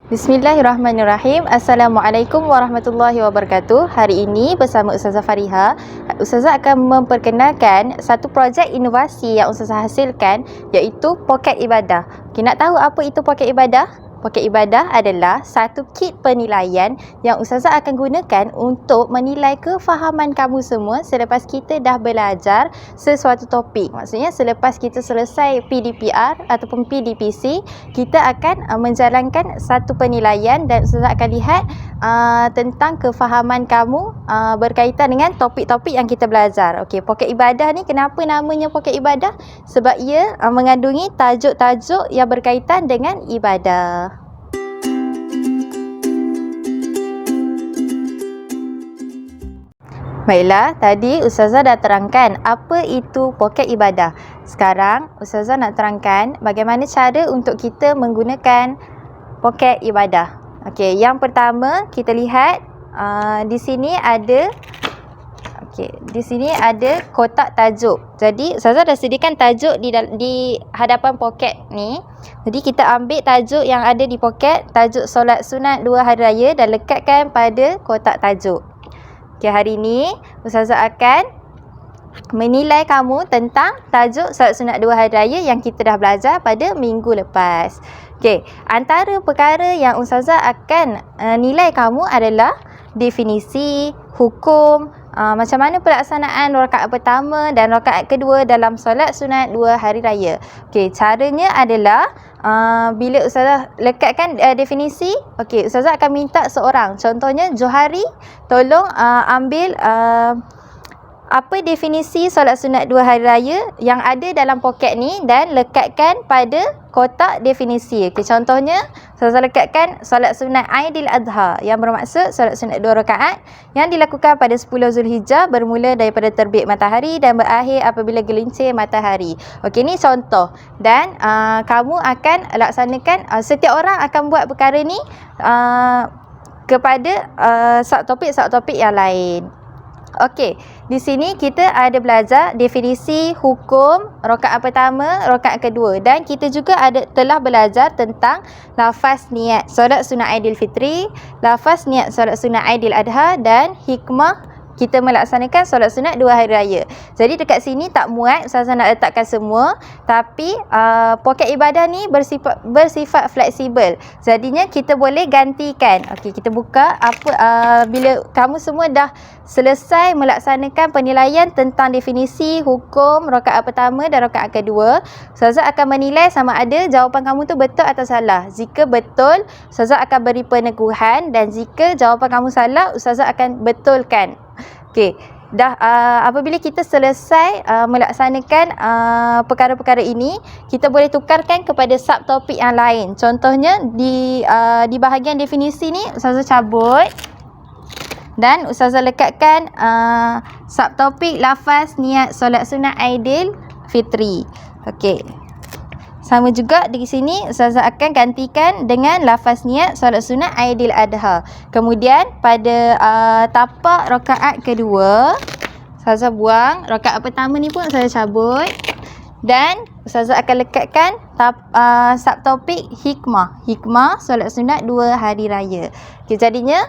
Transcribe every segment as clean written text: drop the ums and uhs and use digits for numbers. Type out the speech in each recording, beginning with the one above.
Bismillahirrahmanirrahim. Assalamualaikum warahmatullahi wabarakatuh. Hari ini bersama Ustazah Fariha, Ustazah akan memperkenalkan satu projek inovasi yang Ustazah hasilkan, iaitu poket ibadah. Okay, nak tahu apa itu poket ibadah? Poket ibadah adalah satu kit penilaian yang Ustazah akan gunakan untuk menilai kefahaman kamu semua selepas kita dah belajar sesuatu topik. Maksudnya selepas kita selesai PDPR ataupun PDPC, kita akan menjalankan satu penilaian dan Ustazah akan lihat tentang kefahaman kamu berkaitan dengan topik-topik yang kita belajar. Okey, poket ibadah ni kenapa namanya poket ibadah? Sebab ia mengandungi tajuk-tajuk yang berkaitan dengan ibadah. Baiklah, tadi Ustazah dah terangkan apa itu poket ibadah. Sekarang Ustazah nak terangkan bagaimana cara untuk kita menggunakan poket ibadah. Okey, yang pertama kita lihat di sini ada kotak tajuk. Jadi Ustazah dah sediakan tajuk di hadapan poket ni. Jadi kita ambil tajuk yang ada di poket, tajuk solat sunat 2 hari raya, dan lekatkan pada kotak tajuk. Okey, hari ini Ustazah akan menilai kamu tentang tajuk solat sunat 2 hari raya yang kita dah belajar pada minggu lepas. Okey, antara perkara yang Ustazah akan nilai kamu adalah definisi, hukum, macam mana pelaksanaan rakaat pertama dan rakaat kedua dalam solat sunat 2 hari raya. Okey, caranya adalah bila Ustazah lekatkan definisi, okey, Ustazah akan minta seorang, contohnya Johari, tolong ambil apa definisi solat sunat 2 hari raya yang ada dalam poket ni dan lekatkan pada kotak definisi. Okey, contohnya Ustazah lekatkan solat sunat Aidil Adha yang bermaksud solat sunat 2 rakaat yang dilakukan pada 10 Zulhijjah bermula daripada terbit matahari dan berakhir apabila gelincir matahari. Okey, ni contoh, dan kamu akan laksanakan, setiap orang akan buat perkara ni kepada subtopik-subtopik yang lain. Okey, di sini kita ada belajar definisi, hukum, rakaat pertama, rakaat kedua, dan kita juga telah belajar tentang lafaz niat solat sunat Aidilfitri, lafaz niat solat sunat Aidil Adha, dan hikmah kita melaksanakan solat sunat 2 hari raya. Jadi dekat sini tak muat Ustazah nak letakkan semua, tapi poket ibadah ni bersifat fleksibel. Jadinya kita boleh gantikan. Okey, kita buka bila kamu semua dah selesai melaksanakan penilaian tentang definisi, hukum, rakaat pertama dan rakaat kedua, Ustazah akan menilai sama ada jawapan kamu tu betul atau salah. Jika betul, Ustazah akan beri peneguhan, dan jika jawapan kamu salah, Ustazah akan betulkan. Okey, apabila kita selesai melaksanakan perkara-perkara ini, kita boleh tukarkan kepada subtopik yang lain. Contohnya di bahagian definisi ni Ustazah cabut dan Ustazah lekatkan subtopik lafaz niat solat sunat Aidil Fitri. Okey, sama juga di sini Ustazah akan gantikan dengan lafaz niat solat sunat Aidil Adha. Kemudian pada tapak rakaat kedua, Ustazah buang. Rakaat pertama ni pun Ustazah cabut, dan Ustazah akan lekatkan subtopik hikmah solat sunat 2 hari raya. Okay, jadinya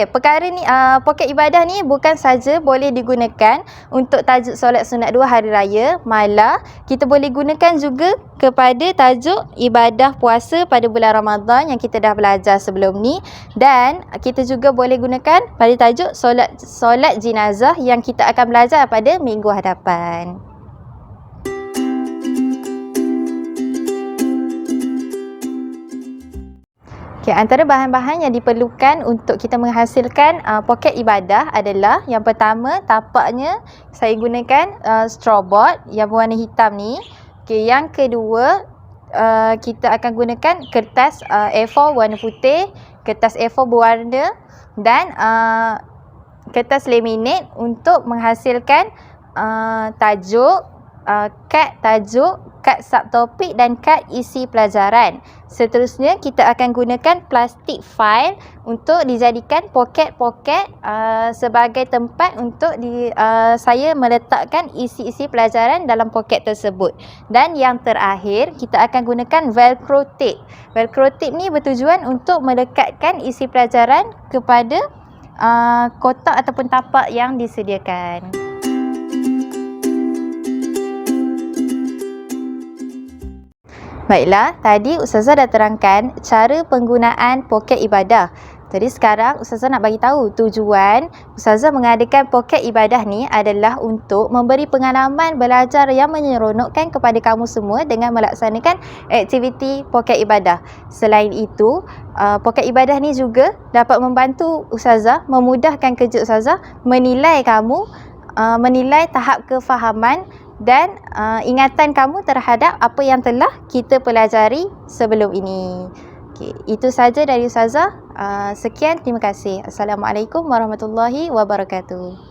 perkara ni, poket ibadah ni bukan saja boleh digunakan untuk tajuk solat sunat 2 hari raya, malah kita boleh gunakan juga kepada tajuk ibadah puasa pada bulan Ramadan yang kita dah belajar sebelum ni, dan kita juga boleh gunakan pada tajuk solat jenazah yang kita akan belajar pada minggu hadapan. Okay, antara bahan-bahan yang diperlukan untuk kita menghasilkan poket ibadah adalah, yang pertama, tapaknya saya gunakan straw board yang berwarna hitam ni. Okay, yang kedua, kita akan gunakan kertas A4 warna putih, kertas A4 berwarna, dan kertas laminate untuk menghasilkan tajuk, kad tajuk, kad subtopik dan kad isi pelajaran. Seterusnya kita akan gunakan plastik file untuk dijadikan poket-poket sebagai tempat untuk saya meletakkan isi-isi pelajaran dalam poket tersebut. Dan yang terakhir, kita akan gunakan velcro tape. Velcro tape ni bertujuan untuk melekatkan isi pelajaran kepada kotak ataupun tapak yang disediakan. Baiklah, tadi Ustazah dah terangkan cara penggunaan poket ibadah. Jadi sekarang Ustazah nak bagi tahu tujuan Ustazah mengadakan poket ibadah ni adalah untuk memberi pengalaman belajar yang menyeronokkan kepada kamu semua dengan melaksanakan aktiviti poket ibadah. Selain itu, poket ibadah ni juga dapat membantu Ustazah, memudahkan kerja Ustazah menilai kamu, menilai tahap kefahaman dan ingatan kamu terhadap apa yang telah kita pelajari sebelum ini. Okay, itu saja dari Ustazah. Sekian, terima kasih. Assalamualaikum warahmatullahi wabarakatuh.